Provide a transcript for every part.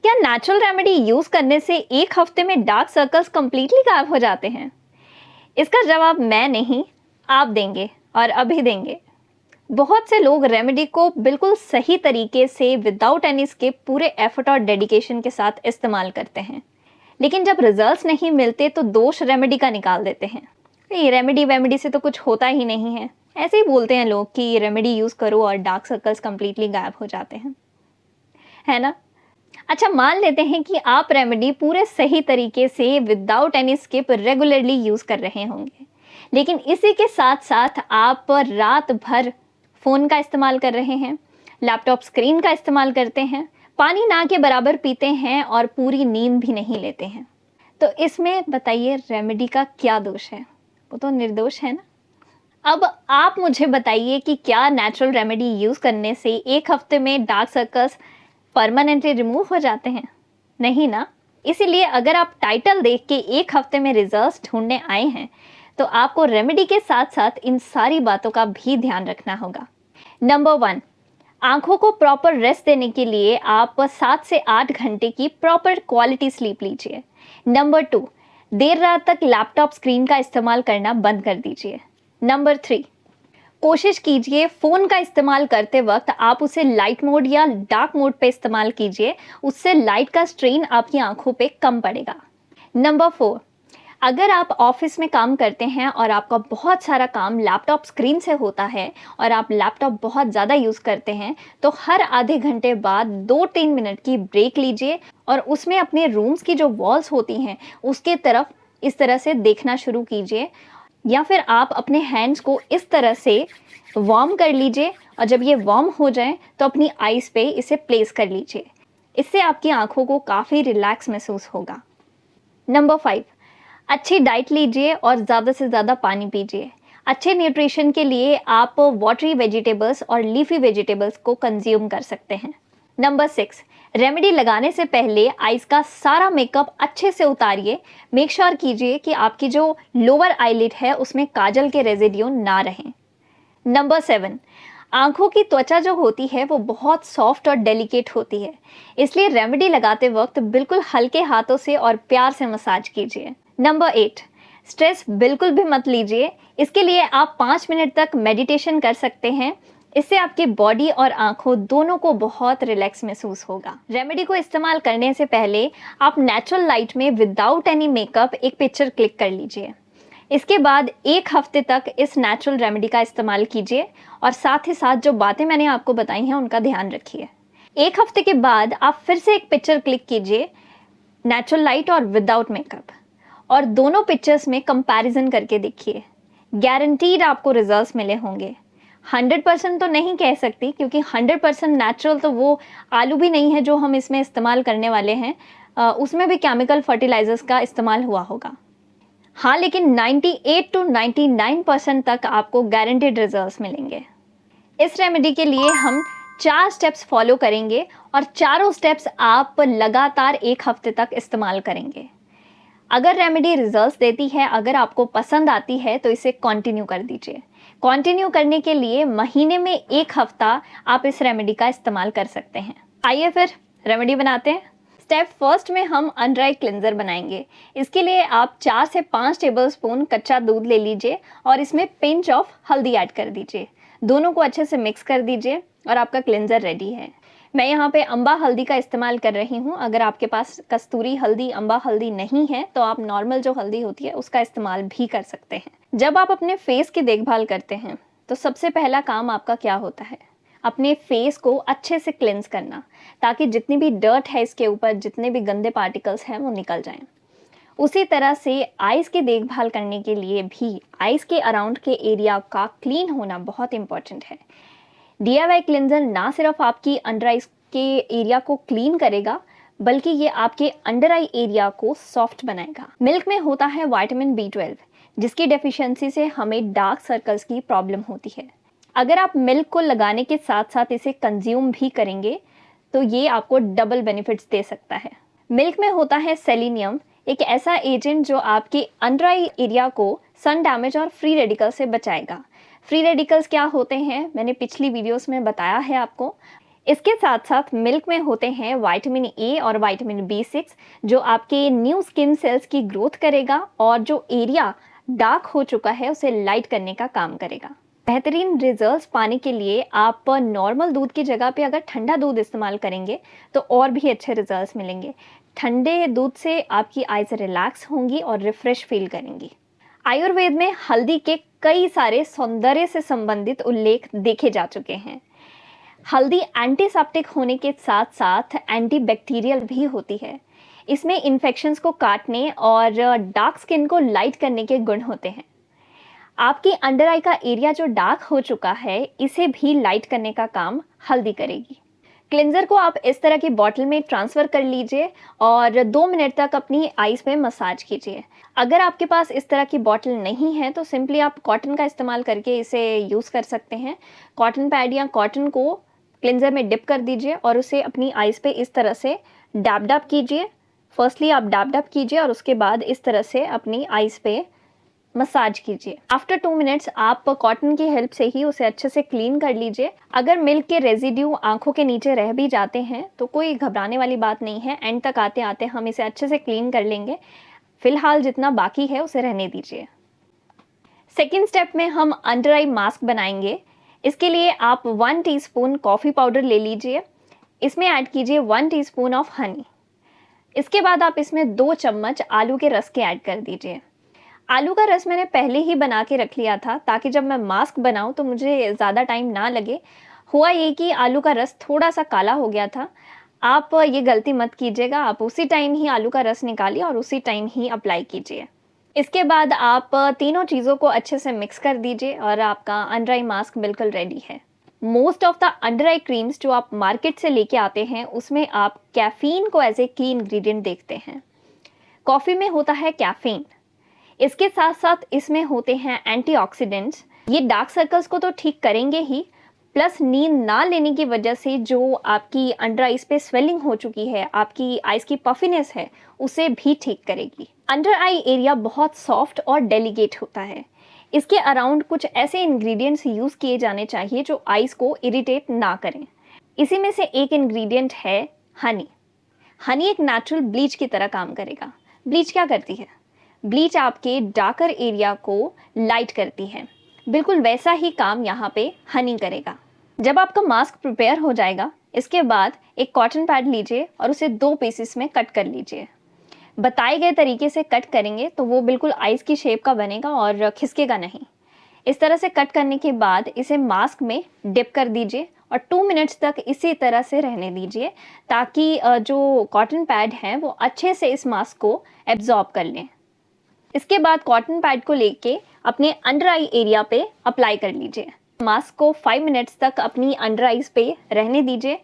क्या natural remedy use करने से एक हफ्ते में डार्क सर्कल्स कंप्लीटली गायब हो जाते हैं? इसका जवाब मैं नहीं, आप देंगे और अभी देंगे। बहुत से लोग रेमेडी को बिल्कुल सही तरीके से विदाउट एनी स्किप पूरे एफर्ट और डेडिकेशन के साथ इस्तेमाल करते हैं, लेकिन जब रिजल्ट्स नहीं मिलते तो दोष रेमेडी का निकाल देते हैं। ये रेमेडी वेमेडी से तो कुछ होता ही नहीं है, ऐसे ही बोलते हैं लोग कि रेमेडी यूज करो और डार्क सर्कल्स कंप्लीटली गायब हो जाते हैं, है ना? अच्छा, मान लेते हैं कि आप रेमेडी पूरे सही तरीके से without any skip regularly use कर रहे होंगे, लेकिन इसी के साथ साथ आप रात भर फ़ोन का इस्तेमाल कर रहे हैं, लैपटॉप स्क्रीन का इस्तेमाल करते हैं, पानी ना के बराबर पीते हैं और पूरी नींद भी नहीं लेते हैं, तो इसमें बताइए रेमेडी का क्या दोष है? वो तो निर्दोष है ना। अब आप मुझे बताइए कि क्या नेचुरल रेमेडी यूज़ करने से एक हफ्ते में डार्क सर्कल्स परमानेंटली रिमूव हो जाते हैं? नहीं ना। इसीलिए अगर आप टाइटल देख के एक हफ्ते में रिजल्ट्स ढूंढने आए हैं तो आपको रेमेडी के साथ साथ इन सारी बातों का भी ध्यान रखना होगा। नंबर 1, आंखों को प्रॉपर रेस्ट देने के लिए आप 7 से 8 घंटे की प्रॉपर क्वालिटी स्लीप लीजिए। नंबर 2, देर रात तक लैपटॉप स्क्रीन का इस्तेमाल करना बंद कर दीजिए। नंबर 3, कोशिश कीजिए फ़ोन का इस्तेमाल करते वक्त आप उसे लाइट मोड या डार्क मोड पे इस्तेमाल कीजिए, उससे लाइट का स्ट्रेन आपकी आंखों पे कम पड़ेगा। नंबर 4, अगर आप ऑफिस में काम करते हैं और आपका बहुत सारा काम लैपटॉप स्क्रीन से होता है और आप लैपटॉप बहुत ज़्यादा यूज़ करते हैं, तो हर आधे घंटे बाद 2-3 मिनट की ब्रेक लीजिए और उसमें अपने रूम्स की जो वॉल्स होती हैं उसके तरफ इस तरह से देखना शुरू कीजिए, या फिर आप अपने हैंड्स को इस तरह से वार्म कर लीजिए और जब ये वार्म हो जाए तो अपनी आईज पे इसे प्लेस कर लीजिए। इससे आपकी आंखों को काफ़ी रिलैक्स महसूस होगा। नंबर 5, अच्छी डाइट लीजिए और ज़्यादा से ज़्यादा पानी पीजिए। अच्छे न्यूट्रिशन के लिए आप वाटरी वेजिटेबल्स और लीफी वेजिटेबल्स को कंज्यूम कर सकते हैं। नंबर 6, रेमेडी लगाने से पहले आईज का सारा मेकअप अच्छे से उतारिए। मेक श्योर कीजिए कि आपकी जो लोअर आईलिड है उसमें काजल के रेजिड्यू ना रहें। नंबर 7, आंखों की त्वचा जो होती है वो बहुत सॉफ्ट और डेलिकेट होती है, इसलिए रेमेडी लगाते वक्त बिल्कुल हल्के हाथों से और प्यार से मसाज कीजिए। नंबर 8, स्ट्रेस बिल्कुल भी मत लीजिए। इसके लिए आप 5 मिनट तक मेडिटेशन कर सकते हैं। इससे आपकी बॉडी और आंखों दोनों को बहुत रिलैक्स महसूस होगा। रेमेडी को इस्तेमाल करने से पहले आप नेचुरल लाइट में विदाउट एनी मेकअप एक पिक्चर क्लिक कर लीजिए। इसके बाद एक हफ्ते तक इस नेचुरल रेमेडी का इस्तेमाल कीजिए और साथ ही साथ जो बातें मैंने आपको बताई हैं उनका ध्यान रखिए। एक हफ्ते के बाद आप फिर से एक पिक्चर क्लिक कीजिए नेचुरल लाइट और विदाउट मेकअप, और दोनों पिक्चर्स में कंपैरिजन करके देखिए। गारंटीड आपको रिजल्ट्स मिले होंगे। 100% तो नहीं कह सकती, क्योंकि 100% नेचुरल तो वो आलू भी नहीं है जो हम इसमें इस्तेमाल करने वाले हैं, उसमें भी केमिकल फर्टिलाइजर्स का इस्तेमाल हुआ होगा। हाँ, लेकिन 98 to 99% तक आपको गारंटीड रिजल्ट्स मिलेंगे। इस रेमेडी के लिए हम 4 स्टेप्स फॉलो करेंगे और चारों स्टेप्स आप लगातार एक हफ्ते तक इस्तेमाल करेंगे। अगर रेमेडी रिजल्ट्स देती है, अगर आपको पसंद आती है तो इसे कंटिन्यू कर दीजिए। कंटिन्यू करने के लिए महीने में 1 हफ्ता आप इस रेमेडी का इस्तेमाल कर सकते हैं। आइए फिर रेमेडी बनाते हैं। स्टेप फर्स्ट में हम अंडर आई क्लिंजर बनाएंगे। इसके लिए आप 4 से 5 टेबलस्पून कच्चा दूध ले लीजिए और इसमें पिंच ऑफ हल्दी ऐड कर दीजिए। दोनों को अच्छे से मिक्स कर दीजिए और आपका क्लिंजर रेडी है। मैं यहाँ पे अम्बा हल्दी का इस्तेमाल कर रही हूँ। अगर आपके पास कस्तूरी हल्दी, अम्बा हल्दी नहीं है तो आप नॉर्मल जो हल्दी होती है उसका इस्तेमाल भी कर सकते हैं। जब आप अपने फेस की देखभाल करते हैं तो सबसे पहला काम आपका क्या होता है? अपने फेस को अच्छे से क्लेंस करना, ताकि जितनी भी डर्ट है इसके ऊपर, जितने भी गंदे पार्टिकल्स हैं वो निकल जाएं। उसी तरह से आइज़ की देखभाल करने के लिए भी आइज़ के अराउंड के एरिया का क्लीन होना बहुत इंपॉर्टेंट है। DIY क्लिंजर ना सिर्फ आपकी अंडर आइज के एरिया को क्लीन करेगा, बल्कि ये आपके अंडर आई एरिया को सॉफ्ट बनाएगा। मिल्क में होता है विटामिन B12, जिसकी डेफिशिएंसी से हमें डार्क सर्कल्स की प्रॉब्लम होती है। अगर आप मिल्क को लगाने के साथ साथ इसे कंज्यूम भी करेंगे तो ये आपको डबल बेनिफिट्स दे सकता है। मिल्क में होता है सेलेनियम, एक ऐसा एजेंट जो आपके अंडर आई एरिया को सन डैमेज और फ्री रेडिकल से बचाएगा। फ्री रेडिकल्स क्या होते हैं मैंने पिछली वीडियोस में बताया है आपको। इसके साथ साथ मिल्क में होते हैं विटामिन ए और विटामिन B6 जो आपके न्यू स्किन सेल्स की ग्रोथ करेगा और जो एरिया डार्क हो चुका है उसे लाइट करने का काम करेगा। बेहतरीन रिजल्ट्स पाने के लिए आप नॉर्मल दूध की जगह पे अगर ठंडा दूध इस्तेमाल करेंगे तो और भी अच्छे रिजल्ट्स मिलेंगे। ठंडे दूध से आपकी आइज़ रिलैक्स होंगी और रिफ्रेश फील करेंगी। आयुर्वेद में हल्दी के कई सारे सौंदर्य से संबंधित उल्लेख देखे जा चुके हैं। हल्दी एंटीसेप्टिक होने के साथ साथ एंटीबैक्टीरियल भी होती है। इसमें इन्फेक्शंस को काटने और डार्क स्किन को लाइट करने के गुण होते हैं। आपकी अंडर आई का एरिया जो डार्क हो चुका है इसे भी लाइट करने का काम हल्दी करेगी। क्लिंजर को आप इस तरह की बॉटल में ट्रांसफ़र कर लीजिए और 2 मिनट तक अपनी आइज़ पे मसाज कीजिए। अगर आपके पास इस तरह की बॉटल नहीं है तो सिंपली आप कॉटन का इस्तेमाल करके इसे यूज़ कर सकते हैं। कॉटन पैड या कॉटन को क्लिंजर में डिप कर दीजिए और उसे अपनी आइज़ पे इस तरह से डैब डैब कीजिए। फर्स्टली आप डैब डैब कीजिए और उसके बाद इस तरह से अपनी आइज़ पे मसाज कीजिए। आफ्टर 2 मिनट्स आप कॉटन की हेल्प से ही उसे अच्छे से क्लीन कर लीजिए। अगर मिल्क के रेजिड्यू आंखों के नीचे रह भी जाते हैं तो कोई घबराने वाली बात नहीं है। एंड तक आते आते हम इसे अच्छे से क्लीन कर लेंगे। फिलहाल जितना बाकी है उसे रहने दीजिए। सेकेंड स्टेप में हम अंडर आई मास्क बनाएंगे। इसके लिए आप 1 टीस्पून कॉफ़ी पाउडर ले लीजिए। इसमें ऐड कीजिए 1 टीस्पून ऑफ हनी। इसके बाद आप इसमें 2 चम्मच आलू के रस के ऐड कर दीजिए। आलू का रस मैंने पहले ही बना के रख लिया था ताकि जब मैं मास्क बनाऊं तो मुझे ज़्यादा टाइम ना लगे। हुआ ये कि आलू का रस थोड़ा सा काला हो गया था। आप ये गलती मत कीजिएगा। आप उसी टाइम ही आलू का रस निकालिए और उसी टाइम ही अप्लाई कीजिए। इसके बाद आप तीनों चीज़ों को अच्छे से मिक्स कर दीजिए और आपका अंडर आई मास्क बिल्कुल रेडी है। Most of the under I creams जो आप मार्केट से लेके आते हैं उसमें आप कैफ़ीन को एज ए की इंग्रेडिएंट देखते हैं। कॉफ़ी में होता है कैफ़ीन। इसके साथ साथ इसमें होते हैं एंटीऑक्सीडेंट्स। ये डार्क सर्कल्स को तो ठीक करेंगे ही, प्लस नींद ना लेने की वजह से जो आपकी अंडर आइज पे स्वेलिंग हो चुकी है, आपकी आइज की पफिनेस है, उसे भी ठीक करेगी। अंडर आई एरिया बहुत सॉफ्ट और डेलिकेट होता है। इसके अराउंड कुछ ऐसे इंग्रेडिएंट्स यूज़ किए जाने चाहिए जो आइज को इरिटेट ना करें। इसी में से एक इंग्रेडिएंट है हनी। हनी एक नेचुरल ब्लीच की तरह काम करेगा। ब्लीच क्या करती है? ब्लीच आपके डार्कर एरिया को लाइट करती है। बिल्कुल वैसा ही काम यहाँ पे हनी करेगा। जब आपका मास्क प्रिपेयर हो जाएगा, इसके बाद एक कॉटन पैड लीजिए और उसे 2 पीसेस में कट कर लीजिए। बताए गए तरीके से कट करेंगे तो वो बिल्कुल आइस की शेप का बनेगा और खिसकेगा नहीं। इस तरह से कट करने के बाद इसे मास्क में डिप कर दीजिए और 2 मिनट्स तक इसी तरह से रहने दीजिए ताकि जो कॉटन पैड है वो अच्छे से इस मास्क को एब्जॉर्ब कर लें। इसके बाद कॉटन पैड को लेके अपने अंडर आई एरिया पे अप्लाई कर लीजिए। मास्क को 5 मिनट्स तक अपनी अंडर आइज पे रहने दीजिए।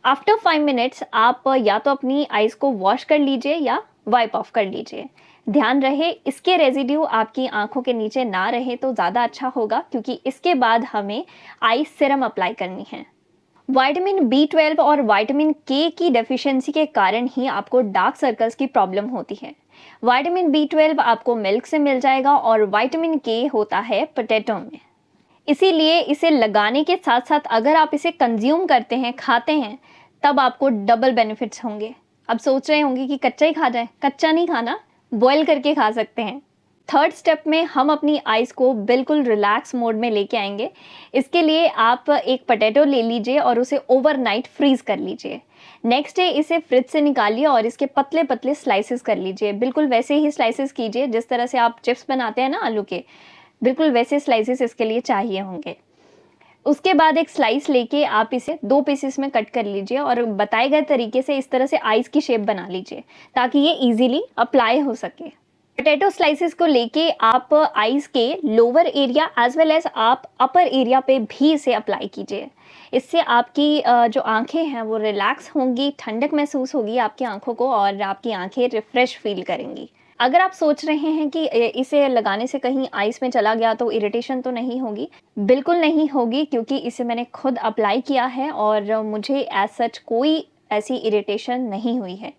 आफ्टर 5 मिनट्स आप या तो अपनी आइज को वॉश कर लीजिए या वाइप ऑफ कर लीजिए। ध्यान रहे इसके रेजिड्यू आपकी आंखों के नीचे ना रहे तो ज़्यादा अच्छा होगा, क्योंकि इसके बाद हमें आई सीरम अप्लाई करनी है। विटामिन B12 और विटामिन K की डेफिशिएंसी के कारण ही आपको डार्क सर्कल्स की प्रॉब्लम होती है। विटामिन B12 आपको मिल्क से मिल जाएगा और विटामिन K होता है पोटैटो में। इसीलिए इसे लगाने के साथ साथ अगर आप इसे कंज्यूम करते हैं, खाते हैं, तब आपको डबल बेनिफिट्स होंगे। अब सोच रहे होंगे कि कच्चा ही खा जाए। कच्चा नहीं खाना, बॉयल करके खा सकते हैं। थर्ड स्टेप में हम अपनी आइज को बिल्कुल रिलैक्स मोड में लेके आएंगे। इसके लिए आप एक पोटैटो ले लीजिए और उसे ओवरनाइट फ्रीज कर लीजिए। नेक्स्ट डे इसे फ्रिज से निकालिए और इसके पतले पतले स्लाइसेस कर लीजिए। बिल्कुल वैसे ही स्लाइसेस कीजिए जिस तरह से आप चिप्स बनाते हैं ना आलू के, बिल्कुल वैसे स्लाइसेस इसके लिए चाहिए होंगे। उसके बाद एक स्लाइस लेके आप इसे 2 पीसेस में कट कर लीजिए और बताए गए तरीके से इस तरह से आइस की शेप बना लीजिए ताकि ये इजीली अप्लाई हो सके। पोटैटो स्लाइसेस को लेके आप आइज के lower area as well as आप अपर एरिया पे भी इसे अप्लाई कीजिए। इससे आपकी जो आंखें हैं वो रिलैक्स होंगी, ठंडक महसूस होगी आपकी आंखों को और आपकी आंखें रिफ्रेश फील करेंगी। अगर आप सोच रहे हैं कि इसे लगाने से कहीं आइस में चला गया तो इरिटेशन तो नहीं होगी, बिल्कुल नहीं होगी, क्योंकि इसे मैंने खुद अप्लाई किया है और मुझे एज सच कोई ऐसी इरिटेशन नहीं हुई है।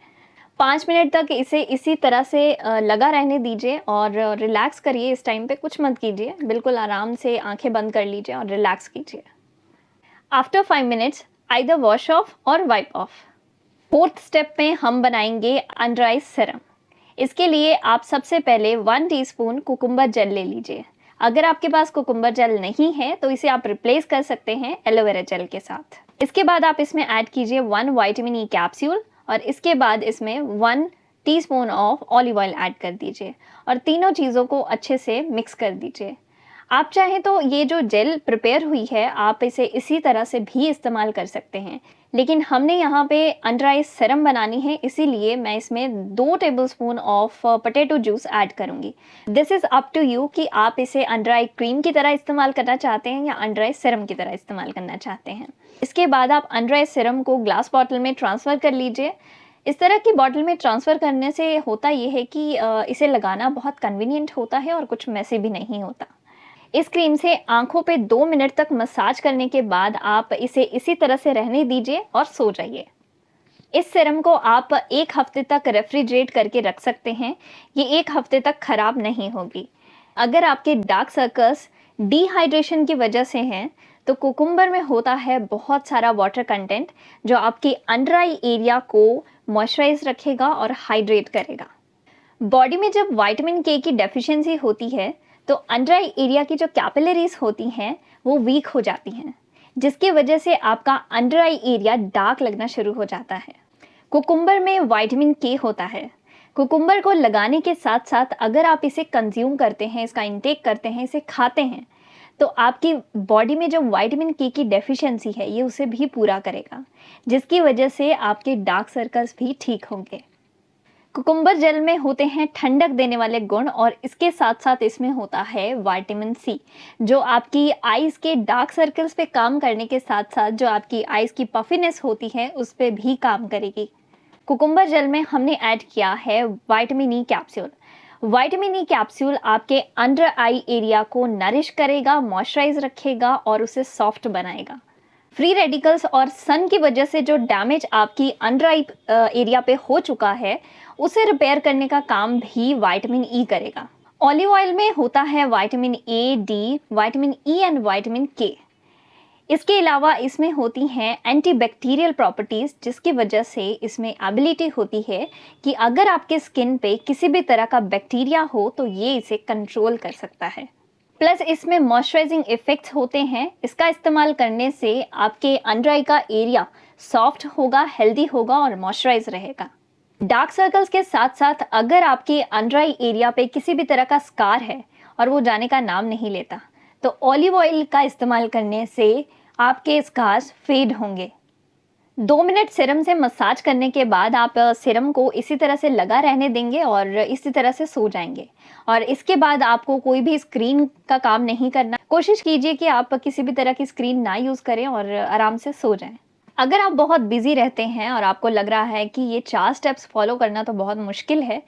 5 मिनट तक इसे इसी तरह से लगा रहने दीजिए और रिलैक्स करिए। इस टाइम पे कुछ मत कीजिए, बिल्कुल आराम से आंखें बंद कर लीजिए और रिलैक्स कीजिए। After 5 minutes either wash off और वाइप ऑफ। फोर्थ स्टेप में हम बनाएंगे अंडर आई सीरम। इसके लिए आप सबसे पहले 1 टीस्पून कुकुम्बर जेल ले लीजिए। अगर आपके पास कुकुम्बर जेल नहीं है तो इसे आप रिप्लेस कर सकते हैं एलोवेरा जेल के साथ। इसके बाद आप इसमें ऐड कीजिए 1 विटामिन ई कैप्सूल और इसके बाद इसमें 1 teaspoon of olive oil add कर दीजिए और तीनों चीज़ों को अच्छे से मिक्स कर दीजिए। आप चाहें तो ये जो जेल प्रिपेयर हुई है आप इसे इसी तरह से भी इस्तेमाल कर सकते हैं, लेकिन हमने यहाँ पे अंडर आई सीरम बनानी है, इसीलिए मैं इसमें 2 tablespoon of potato juice add करूँगी। This is up to you कि आप इसे अंडर आई क्रीम की तरह इस्तेमाल करना चाहते हैं या अंडर आई सीरम की तरह इस्तेमाल करना चाहते हैं। इसके बाद आप अंडर आई सीरम को ग्लास बॉटल में ट्रांसफ़र कर लीजिए। इस तरह की बॉटल में ट्रांसफ़र करने से होता ये है कि इसे लगाना बहुत कन्वीनियंट होता है और कुछ मैसी भी नहीं होता। इस क्रीम से आंखों पे 2 मिनट तक मसाज करने के बाद आप इसे इसी तरह से रहने दीजिए और सो जाइए। इस सीरम को आप 1 हफ्ते तक रेफ्रिजरेट करके रख सकते हैं, ये 1 हफ्ते तक खराब नहीं होगी। अगर आपके डार्क सर्कल्स डिहाइड्रेशन की वजह से हैं तो कुकुम्बर में होता है बहुत सारा वाटर कंटेंट जो आपके अंडर आई एरिया को मॉइस्चराइज रखेगा और हाइड्रेट करेगा। बॉडी में जब विटामिन के की डेफिशिएंसी होती है तो अंडर आई एरिया की जो कैपिलरीज होती हैं वो वीक हो जाती हैं, जिसकी वजह से आपका अंडर आई एरिया डार्क लगना शुरू हो जाता है। कुकुम्बर में विटामिन के होता है। कुकुम्बर को लगाने के साथ साथ अगर आप इसे कंज्यूम करते हैं, इसका इंटेक करते हैं, इसे खाते हैं, तो आपकी बॉडी में जो विटामिन के की डेफिशिएंसी है ये उसे भी पूरा करेगा, जिसकी वजह से आपके डार्क सर्कल्स भी ठीक होंगे। कुकुम्बर जेल में होते हैं ठंडक देने वाले गुण और इसके साथ साथ इसमें होता है विटामिन सी, जो आपकी आइज़ के डार्क सर्कल्स पे काम करने के साथ साथ जो आपकी आइज़ की पफिनेस होती है उस पे भी काम करेगी। कुकुम्बर जेल में हमने ऐड किया है vitamin E capsule. Vitamin E capsule आपके अंडर आई एरिया को नरिश करेगा, मॉइस्चराइज रखेगा और उसे सॉफ्ट बनाएगा। फ्री रेडिकल्स और सन की वजह से जो डैमेज आपकी अंडर आई एरिया पे हो चुका है उसे रिपेयर करने का काम भी विटामिन ई करेगा। ऑलिव ऑयल में होता है vitamin A, D, vitamin E and vitamin के। इसके अलावा इसमें होती हैं एंटीबैक्टीरियल प्रॉपर्टीज़, जिसकी वजह से इसमें एबिलिटी होती है कि अगर आपके स्किन पे किसी भी तरह का बैक्टीरिया हो तो ये इसे कंट्रोल कर सकता है। प्लस इसमें मॉइस्चराइजिंग इफेक्ट्स होते हैं। इसका इस्तेमाल करने से आपके अंडर आई का एरिया सॉफ्ट होगा, हेल्दी होगा और मॉइस्चराइज रहेगा। डार्क सर्कल्स के साथ साथ अगर आपके अंडर आई एरिया पे किसी भी तरह का स्कार है और वो जाने का नाम नहीं लेता तो ऑलिव ऑयल का इस्तेमाल करने से आपके स्कार्स फेड होंगे। 2 मिनट सीरम से मसाज करने के बाद आप सीरम को इसी तरह से लगा रहने देंगे और इसी तरह से सो जाएंगे। और इसके बाद आपको कोई भी स्क्रीन का काम नहीं करना। कोशिश कीजिए कि आप किसी भी तरह की स्क्रीन ना यूज़ करें और आराम से सो जाएं। अगर आप बहुत बिजी रहते हैं और आपको लग रहा है कि ये 4 स्टेप्स फॉलो करना तो बहुत मुश्किल है,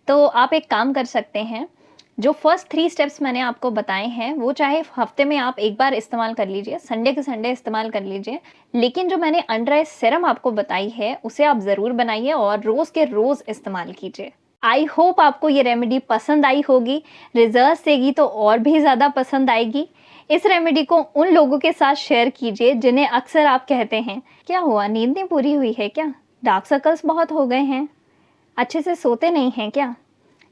तो आप एक काम कर सकते हैं। जो फर्स्ट 3 स्टेप्स मैंने आपको बताए हैं वो चाहे हफ्ते में आप एक बार इस्तेमाल कर लीजिए, संडे के संडे इस्तेमाल कर लीजिए, लेकिन जो मैंने अंडर आई सीरम आपको बताई है उसे आप ज़रूर बनाइए और रोज़ के रोज़ इस्तेमाल कीजिए। आई होप आपको ये रेमेडी पसंद आई होगी। रिजल्ट देगी तो और भी ज़्यादा पसंद आएगी। इस रेमेडी को उन लोगों के साथ शेयर कीजिए जिन्हें अक्सर आप कहते हैं क्या हुआ, नींद नहीं पूरी हुई है क्या, डार्क सर्कल्स बहुत हो गए हैं, अच्छे से सोते नहीं हैं क्या।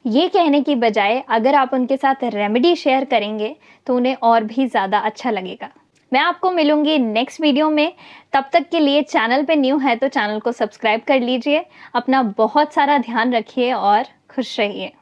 ये कहने की बजाय अगर आप उनके साथ रेमेडी शेयर करेंगे तो उन्हें और भी ज़्यादा अच्छा लगेगा। मैं आपको मिलूंगी नेक्स्ट वीडियो में। तब तक के लिए चैनल पे न्यू है तो चैनल को सब्सक्राइब कर लीजिए। अपना बहुत सारा ध्यान रखिए और खुश रहिए।